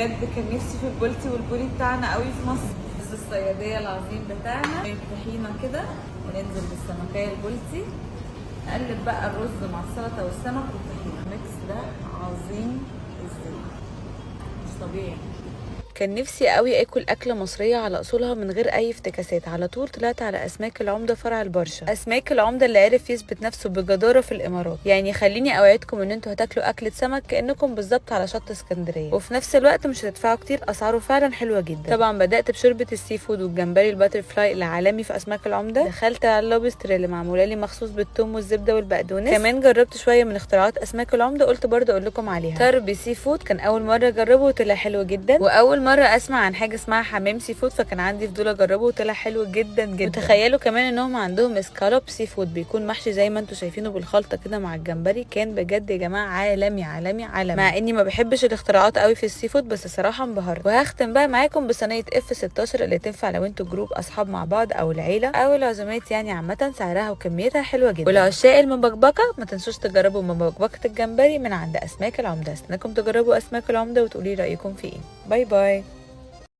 بجد كان نفسي في البولتي والبوري بتاعنا قوي في مصر. بس الصياديه العظيم بتاعنا طحينه كده، وننزل بالسمكيه البولتي، نقلب بقى الرز مع السلطه والسمك والطحينه. الميكس ده عظيم ازاي، مش طبيعي. كان نفسي قوي اكل اكله مصريه على اصولها من غير اي افتكاسات. على طول طلعت على اسماك العمده فرع البرشا. اسماك العمده اللي عرف يثبت نفسه بجداره في الامارات. يعني خليني اوعدكم ان انتوا هتاكلوا اكله سمك كانكم بالظبط على شط اسكندريه، وفي نفس الوقت مش هتدفعوا كتير. اسعاره فعلا حلوه جدا. طبعا بدات بشوربه السي فود والجمبري الباتر فلاي العالمي في اسماك العمده. دخلت على اللوبستر اللي معموله لي مخصوص بالثوم والزبده والبقدونس. كمان جربت شويه من اختراعات اسماك العمده، قلت برضه اقول لكم عليها. طرب سي فود كان اول مره اجربه وطلع حلو جدا، واول مره اسمع عن حاجه اسمها حمام سي فود، فكان عندي فضول اجربه وطلع حلو جدا جدا. وتخيلوا كمان انهم عندهم اسكالوب سي فود بيكون محشي زي ما انتم شايفينه بالخلطه كده مع الجمبري. كان بجد يا جماعه عالمي عالمي عالمي، مع اني ما بحبش الاختراعات قوي في السي فود، بس صراحه انبهرت. وهختم بقى معاكم بصينيه اف 16 اللي تنفع لو انتوا جروب اصحاب مع بعض او العيله او العزومات، يعني عامه سعرها وكميتها حلوه جدا. ولعشاق المبكبكه ما تنسوش تجربوا مبكبكه الجمبري من عند اسماك العمده. استناكم تجربوا اسماك العمده وتقولي رايكم في ايه. باي باي.